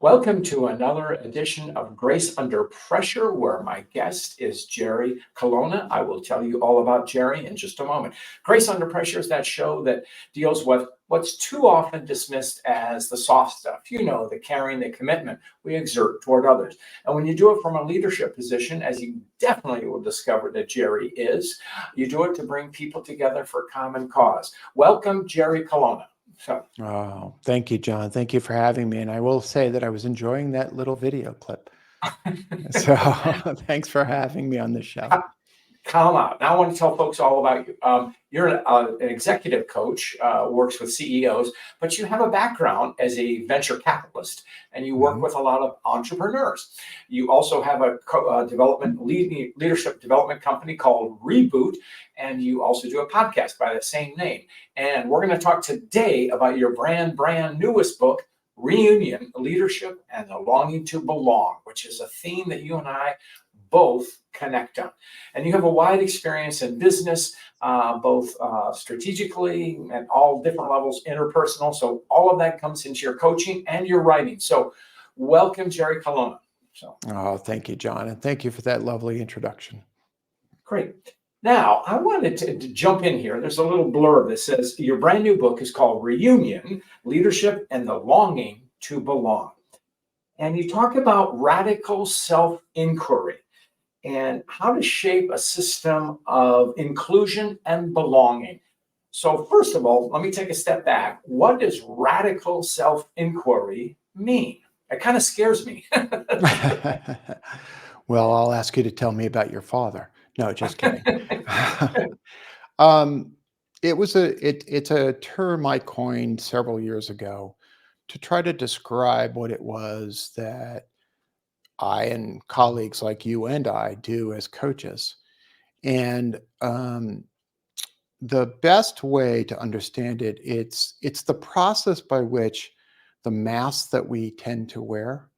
Welcome to another edition of Grace Under Pressure, where my guest is Jerry Colonna. I will tell you all about Jerry in just a moment. Grace Under Pressure is that show that deals with what's too often dismissed as the soft stuff. You know, the caring, the commitment we exert toward others. And when you do it from a leadership position, as you definitely will discover that Jerry is, you do it to bring people together for a common cause. Welcome, Jerry Colonna. Oh, thank you, John. Thank you for having me. And I will say that I was enjoying that little video clip. So thanks for having me on the show. Come out. Now I want to tell folks all about you. You're an executive coach, works with CEOs, but you have a background as a venture capitalist, and you work with a lot of entrepreneurs. You also have a leadership development company called Reboot, and you also do a podcast by the same name. And we're going to talk today about your brand newest book, Reunion: Leadership and the Longing to Belong, which is a theme that you and I both connect on. And you have a wide experience in business, both strategically and all different levels, interpersonal. So all of that comes into your coaching and your writing. So welcome, Jerry Colonna. Oh, thank you, John. And thank you for that lovely introduction. Great. Now, I wanted to jump in here. There's a little blurb that says your brand new book is called Reunion: Leadership and the Longing to Belong. And you talk about radical self-inquiry and how to shape a system of inclusion and belonging. So first of all, let me take a step back. What does radical self-inquiry mean? It kind of scares me. Well, I'll ask you to tell me about your father. No, just kidding. It's a term I coined several years ago to try to describe what it was that I and colleagues like you and I do as coaches. And the best way to understand it, it's the process by which the masks that we tend to wear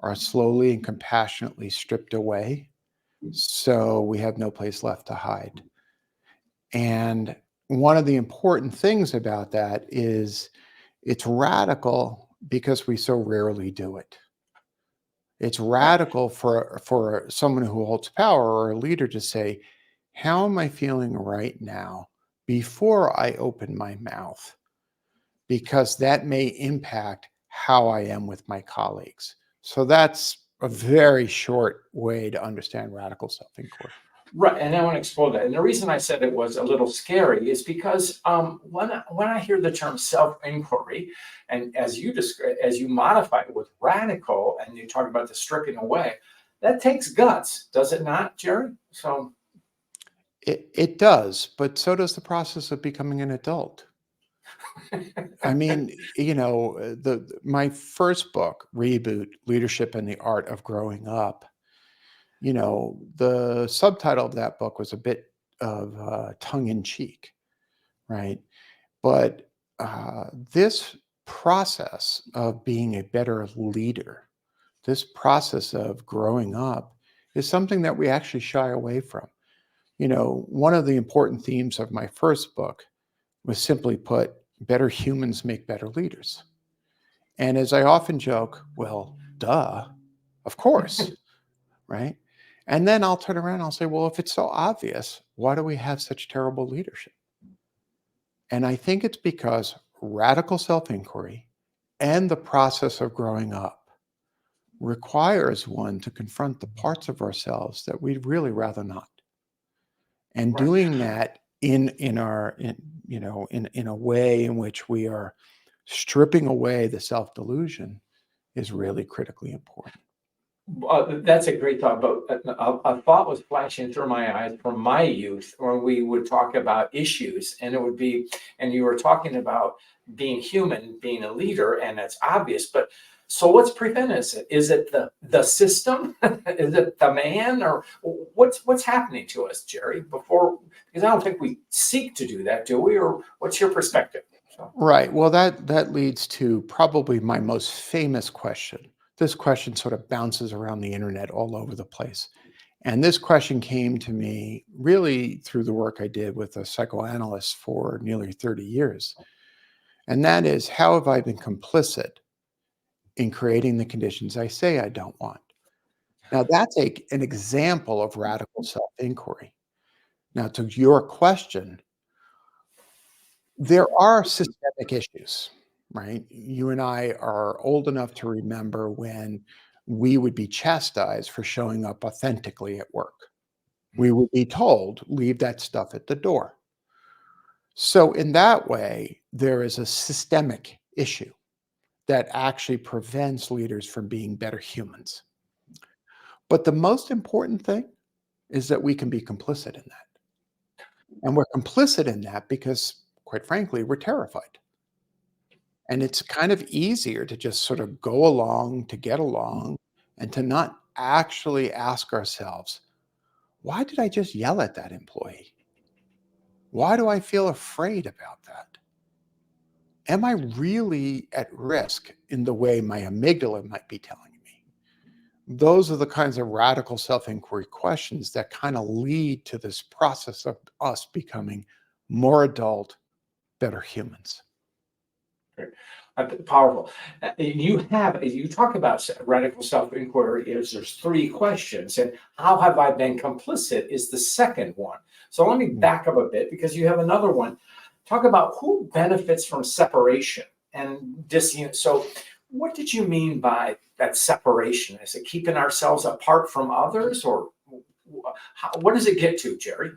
are slowly and compassionately stripped away, so we have no place left to hide. And one of the important things about that is it's radical because we so rarely do it. It's radical for someone who holds power or a leader to say, how am I feeling right now before I open my mouth? Because that may impact how I am with my colleagues. So that's a very short way to understand radical self-inquiry. Right, and I want to explore that. And the reason I said it was a little scary is because when I hear the term self-inquiry, and as you modify it with radical, and you talk about the stripping away, that takes guts, does it not, Jerry? So it does, but so does the process of becoming an adult. I mean, my first book, Reboot: Leadership and the Art of Growing Up. The subtitle of that book was a bit of tongue-in-cheek, right? But this process of being a better leader, this process of growing up, is something that we actually shy away from. One of the important themes of my first book was, simply put, better humans make better leaders. And as I often joke, well, duh, of course, right? And then I'll turn around and I'll say, well, if it's so obvious, why do we have such terrible leadership? And I think it's because radical self-inquiry and the process of growing up requires one to confront the parts of ourselves that we'd really rather not. And doing that in a way in which we are stripping away the self-delusion is really critically important. That's a great thought, but a thought was flashing through my eyes from my youth when we would talk about issues, and it would be, and you were talking about being human, being a leader, and it's obvious, but so what's preventing us? Is it the system? Is it the man? Or what's happening to us, Jerry, because I don't think we seek to do that, do we? Or what's your perspective? Right. Well, that leads to probably my most famous question. This question sort of bounces around the internet all over the place. And this question came to me really through the work I did with a psychoanalyst for nearly 30 years. And that is, how have I been complicit in creating the conditions I say I don't want. Now, that's an example of radical self-inquiry. Now, to your question, there are systemic issues, right? You and I are old enough to remember when we would be chastised for showing up authentically at work. We would be told, leave that stuff at the door. So, in that way, there is a systemic issue that actually prevents leaders from being better humans. But the most important thing is that we can be complicit in that. And we're complicit in that because, quite frankly, we're terrified. And it's kind of easier to just sort of go along to get along and to not actually ask ourselves, why did I just yell at that employee? Why do I feel afraid about that? Am I really at risk in the way my amygdala might be telling me? Those are the kinds of radical self-inquiry questions that kind of lead to this process of us becoming more adult, better humans. Powerful. You talk about radical self-inquiry is there's three questions, and how have I been complicit is the second one. So let me back up a bit because you have another one. Talk about who benefits from separation and disunity. So what did you mean by that separation? Is it keeping ourselves apart from others, or what does it get to, Jerry?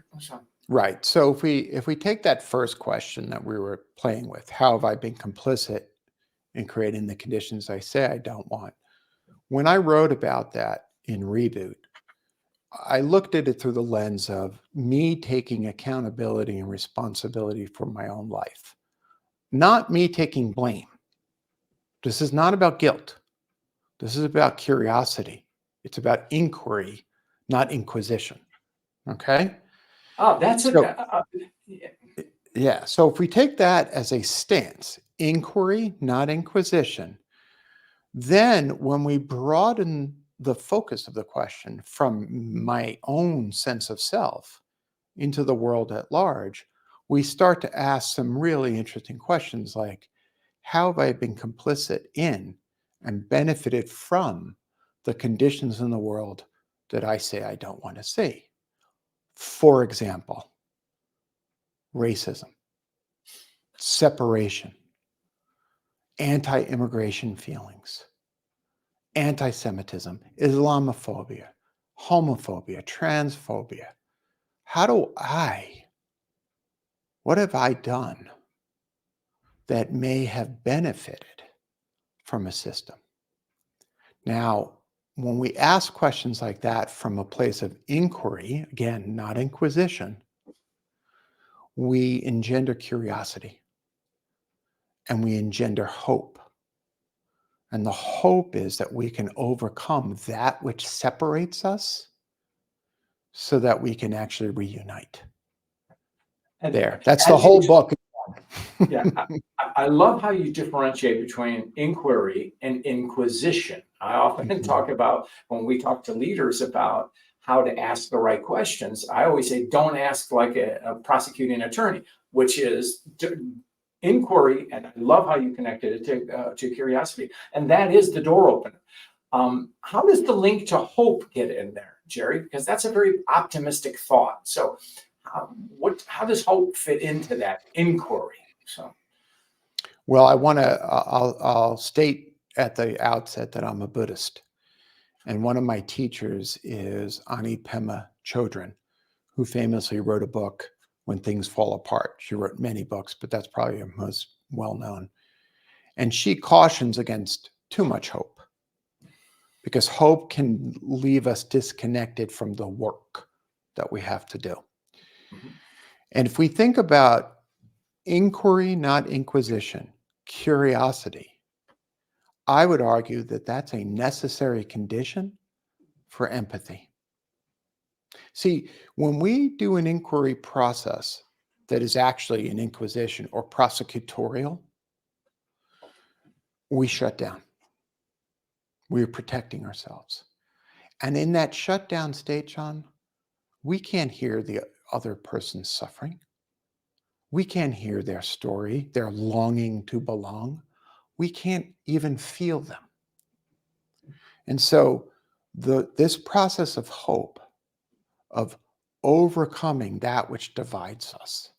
Right. So if we take that first question that we were playing with, how have I been complicit in creating the conditions I say I don't want? When I wrote about that in Reboot, I looked at it through the lens of me taking accountability and responsibility for my own life, not me taking blame. This is not about guilt. This is about curiosity. It's about inquiry, not inquisition. Okay? Oh, that's So, yeah. yeah. So if we take that as a stance, inquiry, not inquisition, then when we broaden the focus of the question from my own sense of self into the world at large, we start to ask some really interesting questions like, how have I been complicit in and benefited from the conditions in the world that I say I don't want to see? For example, racism, separation, anti-immigration feelings, anti-Semitism, Islamophobia, homophobia, transphobia. What have I done that may have benefited from a system? Now, when we ask questions like that from a place of inquiry, again, not inquisition, we engender curiosity and we engender hope. And the hope is that we can overcome that which separates us so that we can actually reunite. And There. That's the as you whole book. Yeah, I love how you differentiate between inquiry and inquisition. I often talk about when we talk to leaders about how to ask the right questions. I always say, don't ask like a prosecuting attorney, which is inquiry. And I love how you connected it to curiosity. And that is the door opener. How does the link to hope get in there, Jerry? Because that's a very optimistic thought. So how does hope fit into that inquiry? So, Well, I'll state at the outset that I'm a Buddhist. And one of my teachers is Ani Pema Chodron, who famously wrote a book, When Things Fall Apart. She wrote many books, but that's probably her most well-known. And she cautions against too much hope, because hope can leave us disconnected from the work that we have to do. mhm. And if we think about inquiry, not inquisition, curiosity, I would argue that that's a necessary condition for empathy. See, when we do an inquiry process that is actually an inquisition or prosecutorial, we shut down. We're protecting ourselves. And in that shutdown state, John, we can't hear the other person's suffering. We can't hear their story, their longing to belong. We can't even feel them. And so this process of hope, of overcoming that which divides us.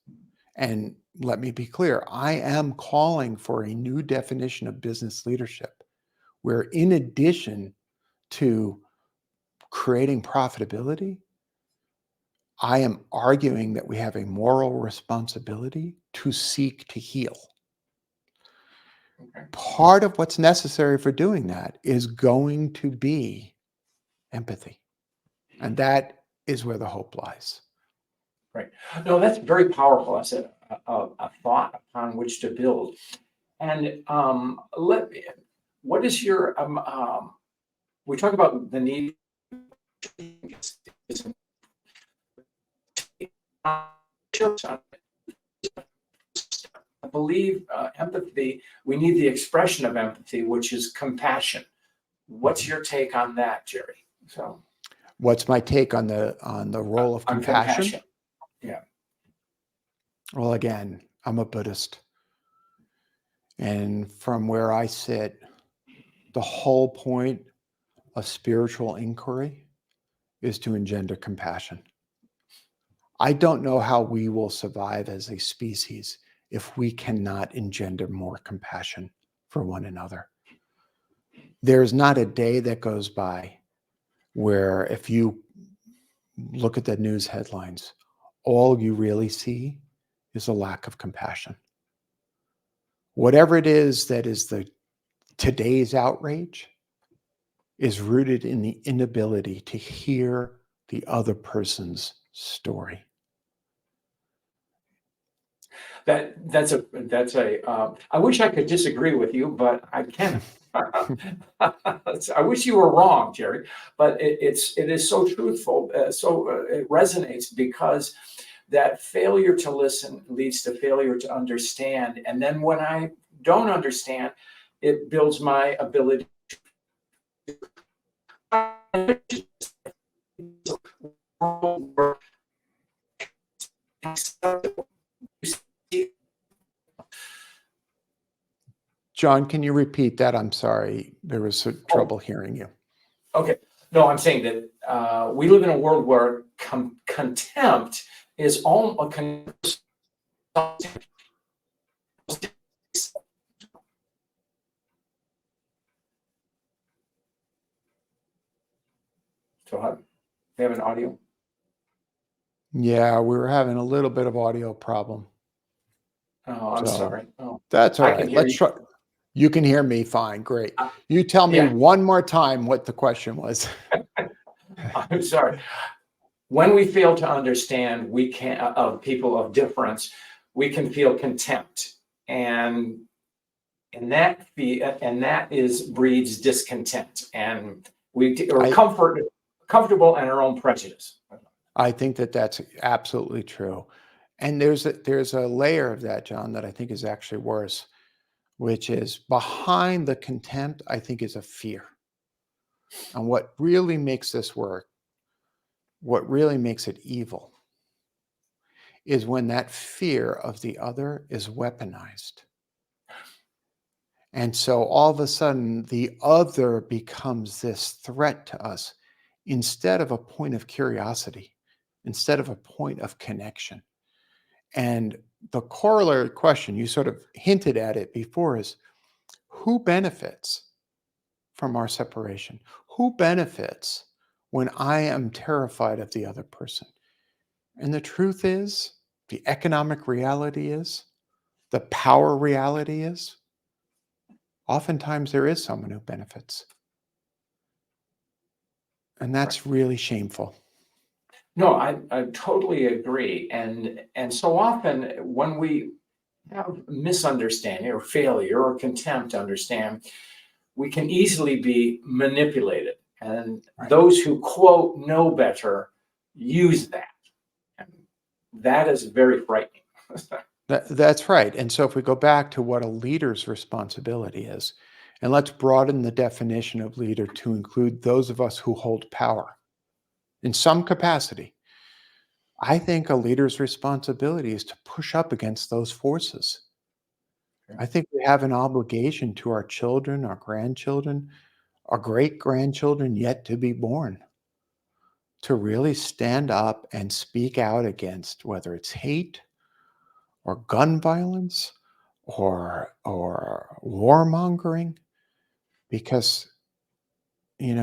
And let me be clear, I am calling for a new definition of business leadership where, in addition to creating profitability, I am arguing that we have a moral responsibility to seek to heal. Okay. Part of what's necessary for doing that is going to be empathy. And that is where the hope lies. Right. No, that's very powerful. That's a thought upon which to build. And what is your we talk about the need. I believe empathy. We need the expression of empathy, which is compassion. What's your take on that, Jerry? So What's my take on the role of on compassion? compassion. Yeah. Well, again, I'm a Buddhist. And from where I sit, the whole point of spiritual inquiry is to engender compassion. I don't know how we will survive as a species if we cannot engender more compassion for one another. There is not a day that goes by where, if you look at the news headlines, all you really see is a lack of compassion. Whatever it is that is today's outrage is rooted in the inability to hear the other person's story. That's a. I wish I could disagree with you, but I can't. I wish you were wrong, Jerry. But it is so truthful, it resonates because that failure to listen leads to failure to understand, and then when I don't understand, it builds my ability. John, can you repeat that? I'm sorry. There was some trouble hearing you. Okay. No, I'm saying that we live in a world where contempt is all a so we have an audio. Yeah, we were having a little bit of audio problem. Oh, I'm So sorry. Oh, that's all I can right. hear Let's you. try. You can hear me fine. Great. You tell me Yeah, one more time what the question was. I'm sorry. When we fail to understand, we can of people of difference, we can feel contempt, and that is breeds discontent, and or I comfortable in our own prejudice. I think that that's absolutely true. And there's a layer of that, John, that I think is actually worse, which is behind the contempt, I think, is a fear. And what really makes this work, what really makes it evil, is when that fear of the other is weaponized. And so all of a sudden, the other becomes this threat to us instead of a point of curiosity, instead of a point of connection. And the corollary question, you sort of hinted at it before, is who benefits from our separation? Who benefits when I am terrified of the other person? And the truth is, the economic reality is, the power reality is, oftentimes there is someone who benefits. And Right. that's really shameful. No, I totally agree. And so often when we have misunderstanding or failure or contempt to understand, we can easily be manipulated. And Right. those who quote know better use that. And that is very frightening. That's right. And so if we go back to what a leader's responsibility is, and let's broaden the definition of leader to include those of us who hold power in some capacity. I think a leader's responsibility is to push up against those forces. Okay. I think we have an obligation to our children, our grandchildren, our great grandchildren yet to be born, to really stand up and speak out against whether it's hate or gun violence or warmongering, because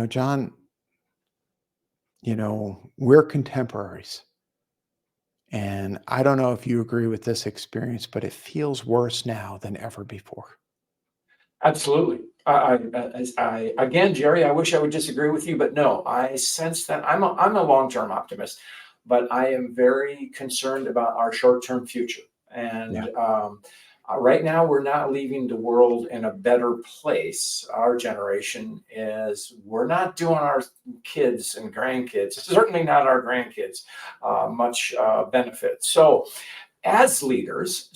John, we're contemporaries. And I don't know if you agree with this experience, but it feels worse now than ever before. Absolutely. Again, Jerry, I wish I would disagree with you, but no, I sense that I'm a long-term optimist, but I am very concerned about our short-term future. Yeah. And right now, we're not leaving the world in a better place. Our generation is, we're not doing our kids and grandkids, certainly not our grandkids, much benefit. So, as leaders,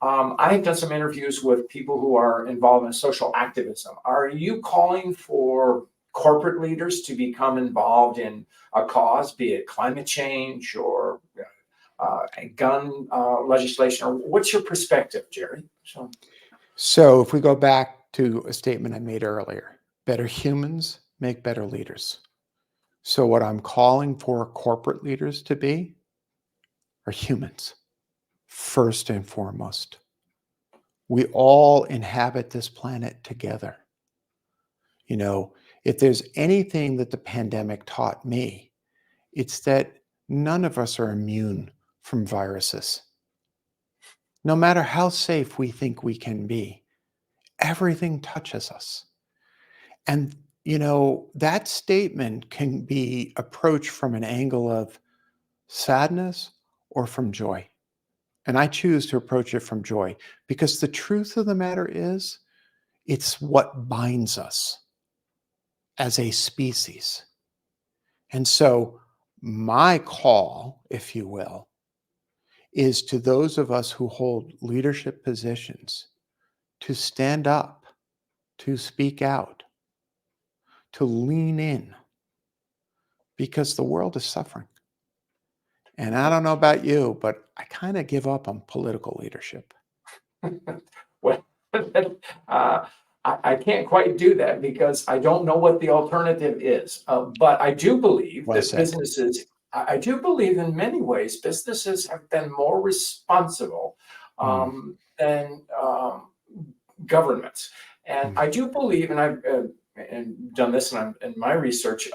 I have done some interviews with people who are involved in social activism. Are you calling for corporate leaders to become involved in a cause, be it climate change or gun legislation? Or what's your perspective, Jerry? So if we go back to a statement I made earlier, better humans make better leaders. So what I'm calling for corporate leaders to be are humans, first and foremost. We all inhabit this planet together. If there's anything that the pandemic taught me, it's that none of us are immune from viruses. No matter how safe we think we can be, everything touches us. And, that statement can be approached from an angle of sadness or from joy. And I choose to approach it from joy, because the truth of the matter is, it's what binds us as a species. And so my call, if you will, is to those of us who hold leadership positions to stand up, to speak out, to lean in, because the world is suffering. And I don't know about you, but I kind of give up on political leadership. Well, uh, I can't quite do that because I don't know what the alternative is. But I do believe Well that said. I do believe in many ways, businesses have been more responsible Mm, than governments. And mm, I do believe, and I've and done this in my research,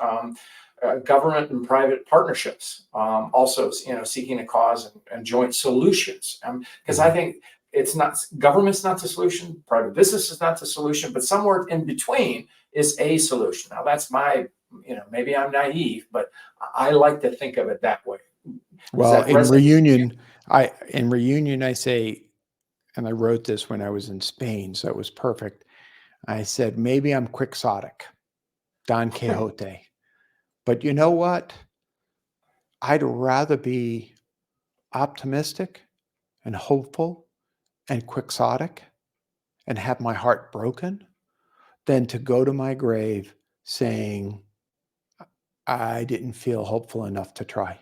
government and private partnerships, also, seeking a cause and joint solutions. Because I mm. think it's not, government's not the solution, private business is not the solution, but somewhere in between is a solution. Now that's maybe I'm naive, but I like to think of it that way. Does Well, that resonate? in reunion, I say, and I wrote this when I was in Spain, so it was perfect. I said, maybe I'm quixotic, Don Quixote. But you know what? I'd rather be optimistic and hopeful and quixotic and have my heart broken than to go to my grave saying, I didn't feel hopeful enough to try.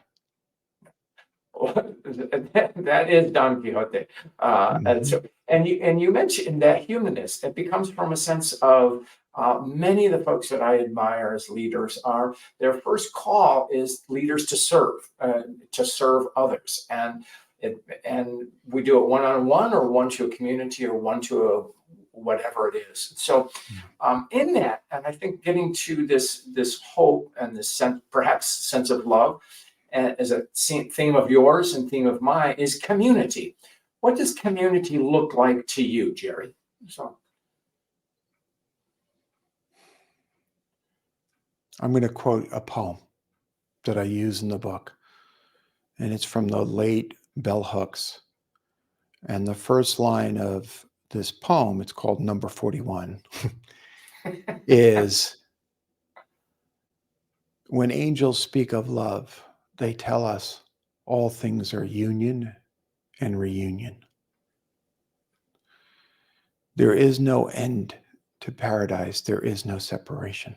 That is Don Quixote. And Mhm. so, and you mentioned that humanness. It becomes from a sense of many of the folks that I admire as leaders are, their first call is leaders to serve others, and we do it one on one, or one to a community, or one to a whatever it is. So, in that, and I think getting to this hope and this sense, perhaps sense of love, as a theme of yours and theme of mine, is community. What does community look like to you, Jerry? So, I'm going to quote a poem that I use in the book, and it's from the late Bell Hooks. And the first line of this poem, it's called Number 41, is, when angels speak of love, they tell us all things are union and reunion. There is no end to paradise. There is no separation.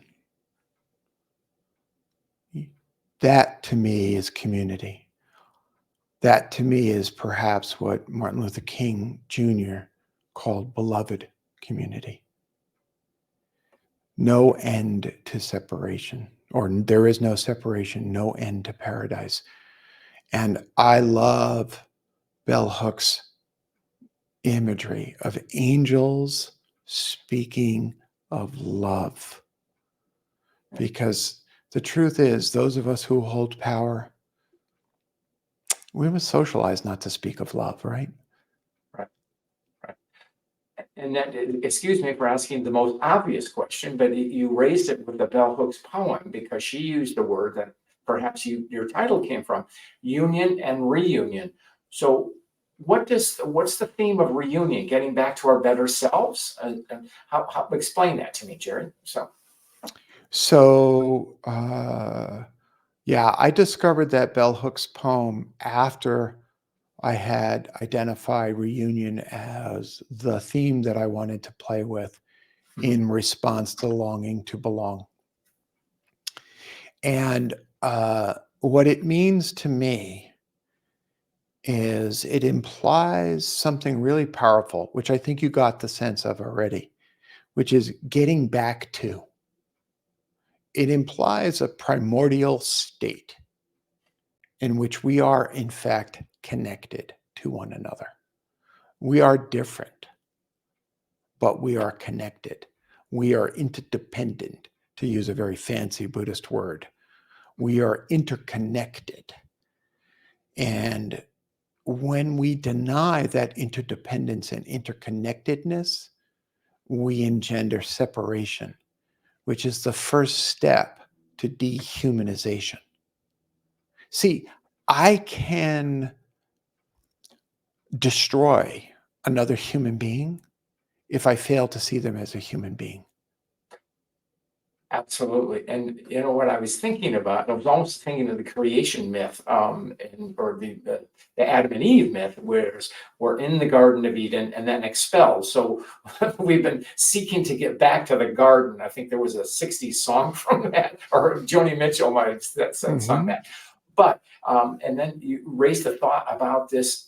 That to me is community. That to me is perhaps what Martin Luther King Jr. called beloved community. no end to separation, or there is no separation, no end to paradise. And I love bell hooks imagery of angels speaking of love, because the truth is, those of us who hold power, we must socialize not to speak of love, right? Right. Right. And that, excuse me for asking the most obvious question, but you raised it with the bell hooks poem because she used the word that perhaps your title came from, union and reunion. So what's the theme of reunion? Getting back to our better selves? How explain that to me, Jerry? So, yeah, I discovered that bell hooks poem after I had identified reunion as the theme that I wanted to play with Mhm. in response to longing to belong. And what it means to me is it implies something really powerful, which I think you got the sense of already, which is getting back to. It implies a primordial state in which we are, in fact, connected to one another. We are different, but we are connected. We are interdependent, to use a very fancy Buddhist word. We are interconnected. And when we deny that interdependence and interconnectedness, we engender separation, which is the first step to dehumanization. See, I can destroy another human being if I fail to see them as a human being. Absolutely. And you know what I was thinking about? I was almost thinking of the creation myth, or the Adam and Eve myth, where we're in the Garden of Eden and then expelled. So we've been seeking to get back to the garden. I think there was a 60s song from that, or Joni Mitchell might have sung Mhm. that. But and then you raised the thought about this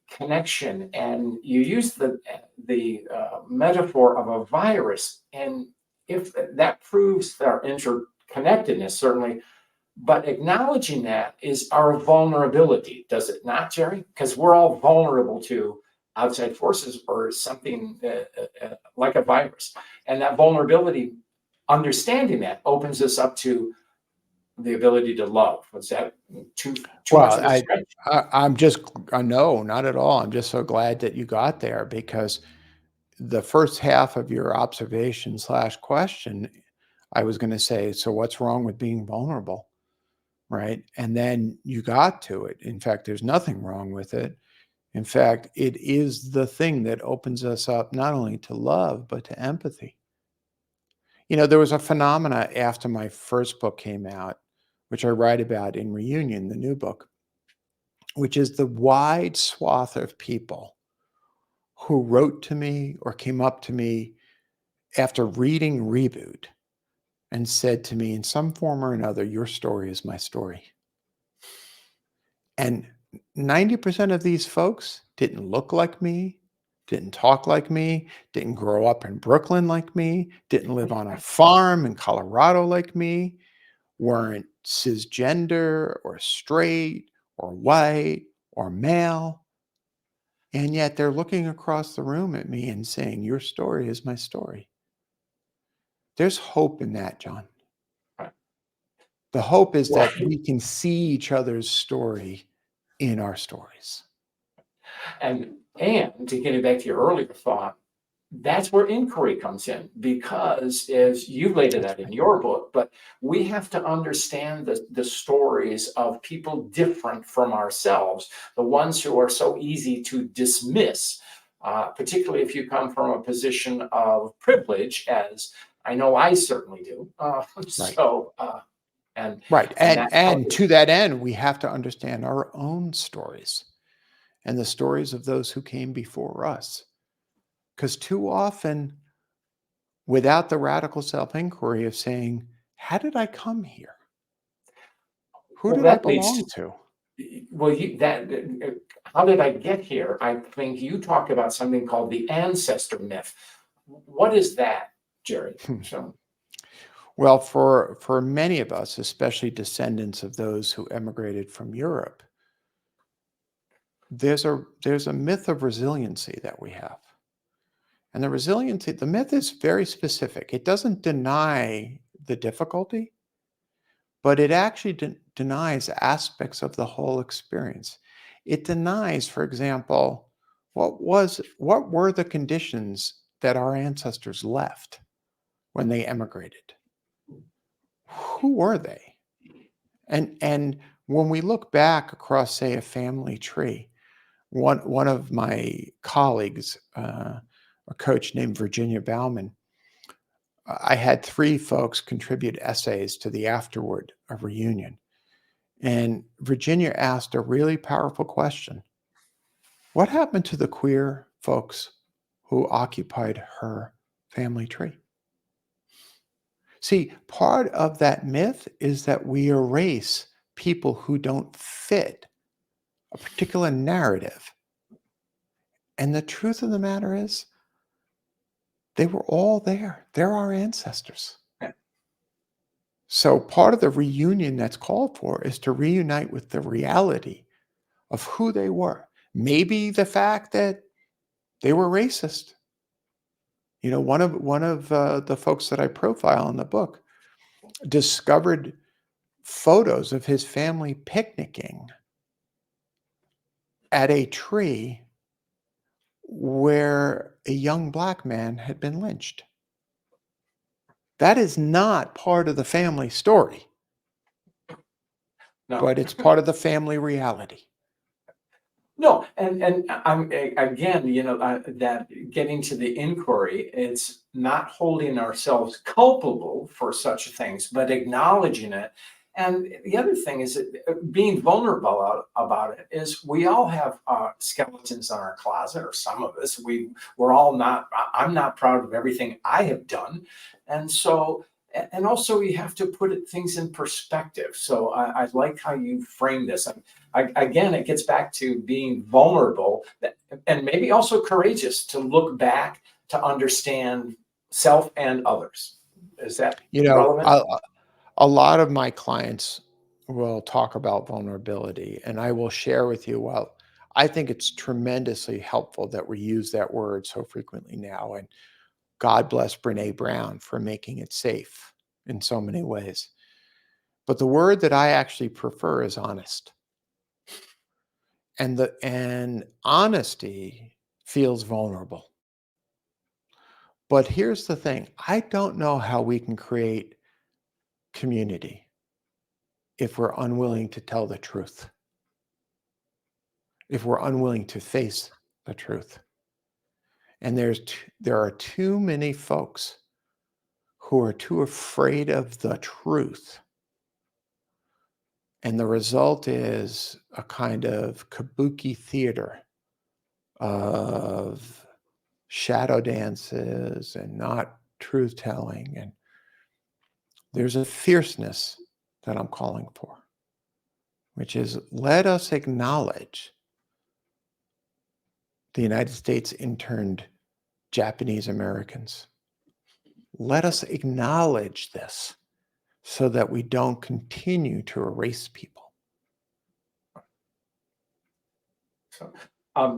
connection, and you use the metaphor of a virus, and if that proves our interconnectedness, certainly, but acknowledging that is our vulnerability, does it not, Jerry? Because we're all vulnerable to outside forces or something like a virus, and that vulnerability, understanding that, opens us up to the ability to love. Was that too much Well, of a stretch? I'm just no, not at all. I'm just so glad that you got there, because the first half of your observation slash question, I was going to say, so what's wrong with being vulnerable? Right. And then you got to it. In fact, there's nothing wrong with it. In fact, it is the thing that opens us up not only to love, but to empathy. You know, there was a phenomena after my first book came out, which I write about in Reunion, the new book, which is the wide swath of people who wrote to me or came up to me after reading Reboot and said to me in some form or another, your story is my story. And 90% of these folks didn't look like me, didn't talk like me, didn't grow up in Brooklyn like me, didn't live on a farm in Colorado like me, weren't cisgender or straight or white or male. And yet they're looking across the room at me and saying, your story is my story. There's hope in that, John. The hope is Well, that we can see each other's story in our stories. and to get it back to your earlier thought, that's where inquiry comes in, because as you laid it That's out in right. your book, but we have to understand the stories of people different from ourselves, the ones who are so easy to dismiss, particularly if you come from a position of privilege, as I know I certainly do. Right. And Right. and And that's how and to that end, we have to understand our own stories and the stories of those who came before us. Because too often, without the radical self-inquiry of saying, how did I come here? Who well, did I that leads belong to to? well, how did I get here? I think you talk about something called the ancestor myth. What is that? Jerry? So, Well, for many of us, especially descendants of those who emigrated from Europe, there's a myth of resiliency that we have. And the myth is very specific. It doesn't deny the difficulty, but it actually denies aspects of the whole experience. It denies, for example, what were the conditions that our ancestors left when they emigrated? Who were they? And when we look back across, say, a family tree, one of my colleagues, a coach named Virginia Bauman, I had 3 folks contribute essays to the afterword of reunion. And Virginia asked a really powerful question. What happened to the queer folks who occupied her family tree? See, part of that myth is that we erase people who don't fit a particular narrative. And the truth of the matter is, they were all there. They're our ancestors. yeah. So part of the reunion that's called for is to reunite with the reality of who they were. Maybe the fact that they were racist. One of the folks that I profile in the book discovered photos of his family picnicking at a tree where a young black man had been lynched. That is not part of the family story, No. but it's part of the family reality. No, and again, that getting to the inquiry, it's not holding ourselves culpable for such things, but acknowledging it. And the other thing is that being vulnerable about it is we all have skeletons in our closet, or some of us. We're all not. I'm not proud of everything I have done, and so. And also, you have to put things in perspective. So I like how you frame this. Again, it gets back to being vulnerable and maybe also courageous to look back to understand self and others. Is that You know, relevant? a lot of my clients will talk about vulnerability, and I will share with you, well, I think it's tremendously helpful that we use that word so frequently now. And God bless Brene Brown for making it safe in so many ways. But the word that I actually prefer is honest. And honesty feels vulnerable. But here's the thing, I don't know how we can create community if we're unwilling to tell the truth, if we're unwilling to face the truth. And there are too many folks who are too afraid of the truth. And the result is a kind of kabuki theater of shadow dances and not truth telling. And there's a fierceness that I'm calling for, which is, let us acknowledge the United States interned Japanese Americans. Let us acknowledge this so that we don't continue to erase people. So,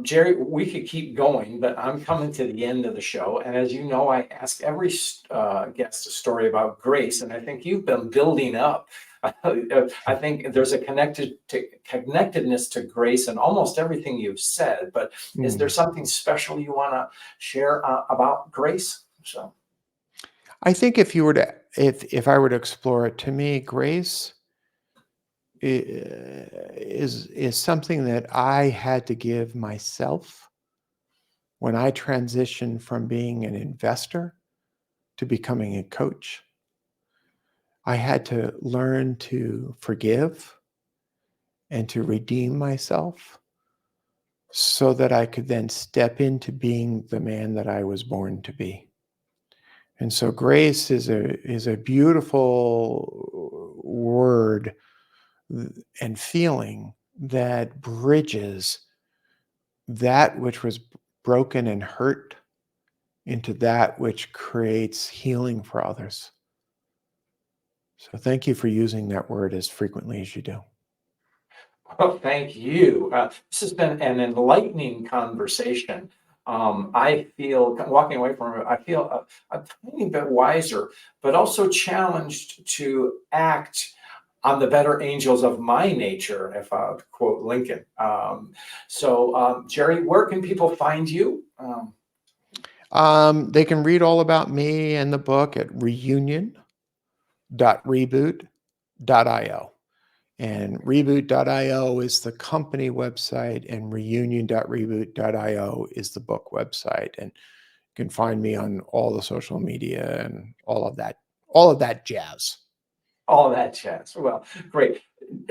Jerry, we could keep going, but I'm coming to the end of the show. And as you know, I ask every guest a story about grace. And I think you've been building up. I think there's a connectedness to grace in almost everything you've said. But is there Mm. something special you want to share about grace? So, I think if I were to explore it, to me, grace is something that I had to give myself when I transitioned from being an investor to becoming a coach. I had to learn to forgive and to redeem myself so that I could then step into being the man that I was born to be. And so grace is a beautiful word and feeling that bridges that which was broken and hurt into that which creates healing for others. So thank you for using that word as frequently as you do. Well, thank you. This has been an enlightening conversation. I feel walking away from it, I feel a tiny bit wiser, but also challenged to act on the better angels of my nature, if I quote Lincoln. Jerry, where can people find you? They can read all about me and the book at reunion.reboot.io. And reboot.io is the company website, and reunion.reboot.io is the book website. And you can find me on all the social media and all of that jazz. All that jazz. Well, great.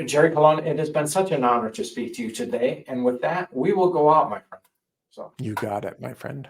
Jerry Colonna, it has been such an honor to speak to you today. And with that, we will go out, my friend. So You got it, my friend.